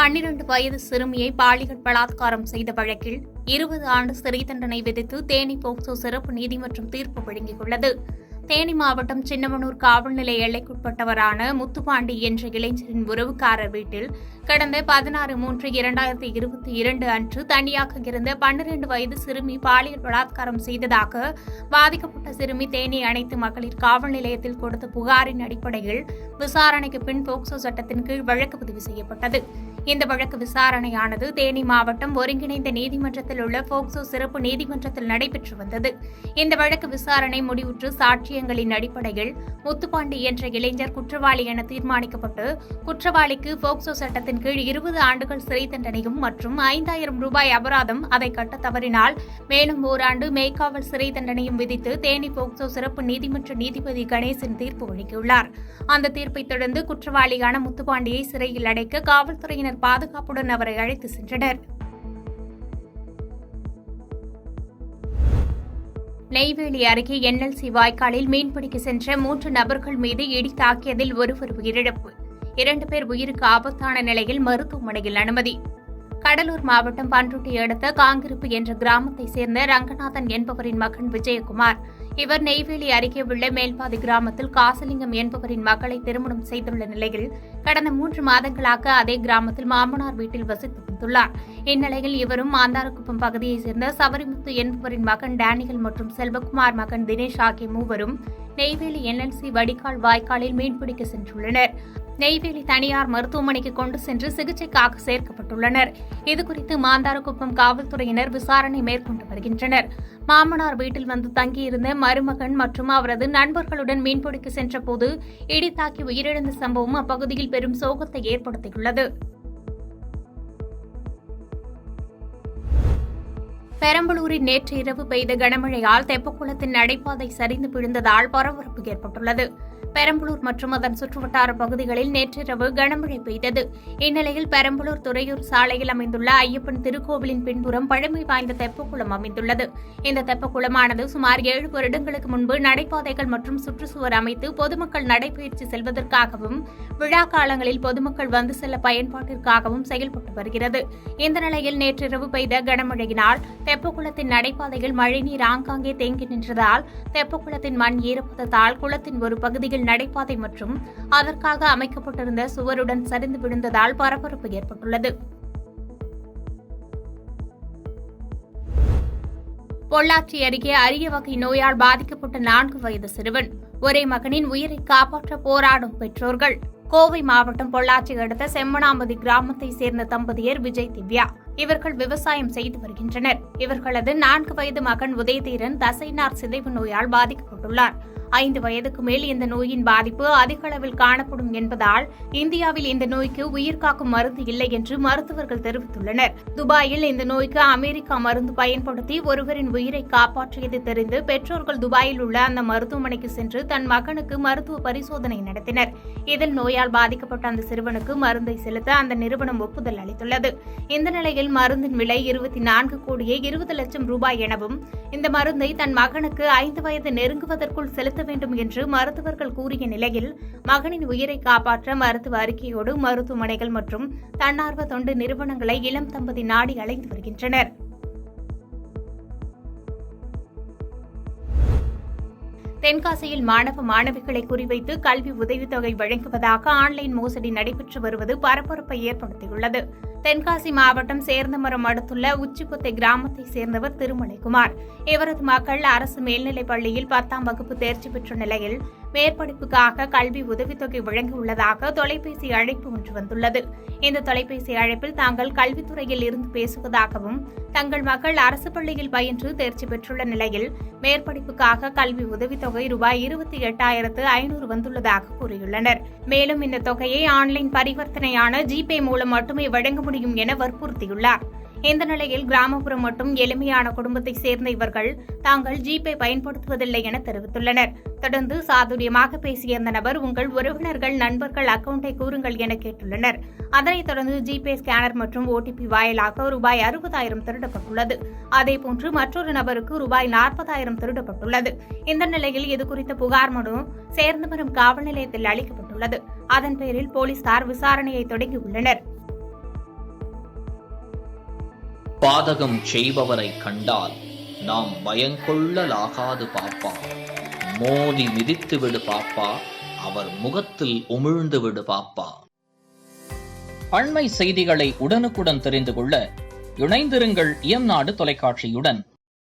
12 வயது சிறுமியை பாலியல் பலாத்காரம் செய்த வழக்கில் 20 ஆண்டு சிறை தண்டனை விதித்து தேனி போக்சோ சிறப்பு நீதிமன்றம் தீர்ப்பு வழங்கியுள்ளது. தேனி மாவட்டம் சின்னமனூர் காவல் நிலைய எல்லைக்குட்பட்டவரான முத்துப்பாண்டி என்ற இளைஞரின் உறவுக்காரர் வீட்டில் கடந்த 16/3/2022 அன்று தனியாக இருந்த 12 வயது சிறுமி பாலியல் பலாத்காரம் செய்ததாக பாதிக்கப்பட்ட சிறுமி தேனி அனைத்து மகளிர் காவல் நிலையத்தில் கொடுத்த புகாரின் அடிப்படையில் விசாரணைக்கு பின் போக்சோ சட்டத்தின் கீழ் வழக்கு பதிவு செய்யப்பட்டது. இந்த வழக்கு விசாரணையானது தேனி மாவட்டம் ஒருங்கிணைந்த நீதிமன்றத்தில் உள்ள போக்சோ சிறப்பு நீதிமன்றத்தில் நடைபெற்று வந்தது. இந்த வழக்கு விசாரணை முடிவுற்று சாட்சியங்களின் அடிப்படையில் முத்துப்பாண்டி என்ற இளைஞர் குற்றவாளி என தீர்மானிக்கப்பட்டு குற்றவாளிக்கு போக்சோ சட்டத்தின் கீழ் 20 ஆண்டுகள் சிறை தண்டனையும் மற்றும் 5000 ரூபாய் அபராதம், அதை கட்ட தவறினால் மேலும் ஓராண்டு மேய்க்காவல் சிறை தண்டனையும் விதித்து தேனி போக்சோ சிறப்பு நீதிமன்ற நீதிபதி கணேசன் தீர்ப்பு வழங்கியுள்ளார். அந்த தீர்ப்பை தொடர்ந்து குற்றவாளியான முத்துப்பாண்டியை சிறையில் அடைக்க காவல்துறையினர் பாதுகாப்புடன் அவரை அழைத்து சென்றனர். நெய்வேலி அருகே NLC வாய்க்காலில் மீன்பிடிக்க சென்ற 3 நபர்கள் மீது இடி தாக்கியதில் ஒருவர் உயிரிழப்பு, 2 பேர் உயிருக்கு ஆபத்தான நிலையில் மருத்துவமனையில் அனுமதி. கடலூர் மாவட்டம் பண்ருட்டி அடுத்த காங்கிருப்பு என்ற கிராமத்தைச் சேர்ந்த ரங்கநாதன் என்பவரின் மகன் விஜயகுமார். இவர் நெய்வேலி அருகே உள்ள மேல்பாதி கிராமத்தில் காசலிங்கம் என்பவரின் மகளை திருமணம் செய்துள்ள நிலையில் கடந்த 3 மாதங்களாக அதே கிராமத்தில் மாமனார் வீட்டில் வசித்து வந்துள்ளார். இந்நிலையில் இவரும் மாந்தாரக்குப்பம் பகுதியைச் சேர்ந்த சபரிமுத்து என்பவரின் மகன் டேனியல் மற்றும் செல்வகுமார் மகன் தினேஷ் ஆகிய மூவரும் நெய்வேலி NLC வடிகால் வாய்க்காலில் மீன்பிடிக்க சென்றுள்ளனர். நெய்வேலி தனியார் மருத்துவமனைக்கு கொண்டு சென்று சிகிச்சைக்காக சேர்க்கப்பட்டுள்ளனர். இதுகுறித்து மாந்தாரக்குப்பம் காவல்துறையினர் விசாரணை மேற்கொண்டு வருகின்றனர். மாமனார் வீட்டில் வந்து தங்கியிருந்த மருமகன் மற்றும் அவரது நண்பர்களுடன் மீன்பிடிக்க சென்றபோது இடி தாக்கி உயிரிழந்த சம்பவம் அப்பகுதியில் பெரும் சோகத்தை ஏற்படுத்தியுள்ளது. பெரம்பலூரில் நேற்று இரவு பெய்த கனமழையால் தெப்பக்குளத்தின் நடைபாதை சரிந்து விழுந்ததால் பரபரப்பு ஏற்பட்டுள்ளது. பெரம்பலூர் மற்றும் அதன் சுற்றுவட்டார பகுதிகளில் நேற்றிரவு கனமழை பெய்தது. இந்நிலையில் பெரம்பலூர் துறையூர் சாலையில் அமைந்துள்ள ஐயப்பன் திருக்கோவிலின் பின்புறம் பழமை வாய்ந்த தெப்பக்குளம் அமைந்துள்ளது. இந்த தெப்பக்குளமானது சுமார் 7 வருடங்களுக்கு முன்பு நடைபாதைகள் மற்றும் சுற்றுச்சுவர் அமைத்து பொதுமக்கள் நடைபயிற்சி செல்வதற்காகவும் விழா காலங்களில் பொதுமக்கள் வந்து செல்ல பயன்பாட்டிற்காகவும் செயல்பட்டு வருகிறது. இந்த நிலையில் நேற்றிரவு பெய்த கனமழையினால் தெப்பக்குளத்தின் நடைபாதையில் மழைநீர் ஆங்காங்கே தேங்கி நின்றதால் தெப்பக்குளத்தின் மண் ஈரப்பதத்தால் குளத்தின் ஒரு பகுதியில் நடைபாதை மற்றும் அதற்காக அமைக்கப்பட்டிருந்த சுவருடன் சரிந்து விழுந்ததால் பரபரப்பு ஏற்பட்டுள்ளது. பொள்ளாச்சி அருகே அரிய வகை நோயால் பாதிக்கப்பட்ட 4 வயது சிறுவன், ஒரே மகனின் உயிரை காப்பாற்ற போராடும் பெற்றோர்கள். கோவை மாவட்டம் பொள்ளாச்சி அடுத்த செம்மனாம்பதி கிராமத்தைச் சேர்ந்த தம்பதியர் விஜய் திவ்யா. இவர்கள் விவசாயம் செய்து வருகின்றனர். இவர்களது 4 வயது மகன் உதயதீரன் தசைநார் சிதைவு நோயால் பாதிக்கப்பட்டுள்ளார். 5 வயதுக்கு மேல் இந்த நோயின் பாதிப்பு அதிக அளவில் காணப்படும் என்பதால் இந்தியாவில் இந்த நோய்க்கு உயிர்காக்கும் மருந்து இல்லை என்று மருத்துவர்கள் தெரிவித்துள்ளனர். துபாயில் இந்த நோய்க்கு அமெரிக்கா மருந்து பயன்படுத்தி ஒருவரின் உயிரை காப்பாற்றியது தெரிந்து பெற்றோர்கள் துபாயில் உள்ள அந்த மருத்துவமனைக்கு சென்று தன் மகனுக்கு மருத்துவ பரிசோதனை நடத்தினர். இதில் நோயால் பாதிக்கப்பட்ட அந்த சிறுவனுக்கு மருந்தை செலுத்த அந்த நிறுவனம் ஒப்புதல் அளித்துள்ளது. இந்த நிலையில் மருந்தின் விலை 24 கோடியே 20 லட்சம் ரூபாய் எனவும் இந்த மருந்தை தன் மகனுக்கு 5 வயது நெருங்குவதற்குள் செலுத்த வேண்டும் என்று மருத்துவர்கள் கூறிய நிலையில் மகனின் உயிரை காப்பாற்ற மருத்துவ அறிக்கையோடு மருத்துவமனைகள் மற்றும் தன்னார்வ தொண்டு நிறுவனங்களை இளம் தம்பதி நாடி அலைந்து வருகின்றனர். தென்காசியில் மாணவ மாணவிகளை குறிவைத்து கல்வி உதவித்தொகை வழங்குவதாக ஆன்லைன் மோசடி நடைபெற்று வருவது பரபரப்பை ஏற்படுத்தியுள்ளது. தென்காசி மாவட்டம் சேர்ந்தமரம் அடுத்துள்ள உச்சிப்புத்தை கிராமத்தைச் சேர்ந்தவர் திருமலைக்குமார். இவரது மகள் அரசு மேல்நிலைப் பள்ளியில் 10ஆம் வகுப்பு தேர்ச்சி பெற்ற நிலையில் மேற்படிப்புக்காக கல்வி உதவித்தொகை வழங்க உள்ளதாக தொலைபேசி அழைப்பு ஒன்று வந்துள்ளது. இந்த தொலைபேசி அழைப்பில் தாங்கள் கல்வித்துறையில் இருந்து பேசுவதாகவும் தங்கள் மகள் அரசு பள்ளியில் பயின்று தேர்ச்சி பெற்றுள்ள நிலையில் மேற்படிப்புக்காக கல்வி உதவித்தொகை ரூபாய் 28,500 வந்துள்ளதாக கூறியுள்ளனர். மேலும் இந்த தொகையை ஆன்லைன் பரிவர்த்தனையான ஜிபே மூலம் மட்டுமே வழங்க முடியும் என வற்புறுத்தியுள்ளார். இந்த நிலையில் கிராமப்புறம் மற்றும் எளிமையான குடும்பத்தைச் சேர்ந்த இவர்கள் தாங்கள் ஜிபே பயன்படுத்துவதில்லை என தெரிவித்துள்ளனர். தொடர்ந்து சாதுரியமாக பேசிய அந்த நபர், உங்கள் உறவினர்கள் நண்பர்கள் அக்கவுண்டை கூறுங்கள் என கேட்டுள்ளனர். அதனைத் தொடர்ந்து ஜிபே ஸ்கேனர் மற்றும் OTP வாயிலாக ரூபாய் 60,000 திருடப்பட்டுள்ளது. அதேபோன்று மற்றொரு நபருக்கு ரூபாய் 40,000 திருடப்பட்டுள்ளது. இந்த நிலையில் இதுகுறித்த புகார் மனு சேர்ந்தமரம் காவல் நிலையத்தில் அளிக்கப்பட்டுள்ளது. அதன் பேரில் போலீசார் விசாரணையை தொடங்கியுள்ளனர். பாதகம் செய்பவரை கண்டால் நாம் பயங்கொள்ளலாகாது பாப்பா. மோதி மிதித்து விடு பாப்பா, அவர் முகத்தில் உமிழ்ந்து விடு பாப்பா. அண்மை செய்திகளை உடனுக்குடன் தெரிந்து கொள்ள இணைந்திருங்கள் இயம்நாடு தொலைக்காட்சியுடன்.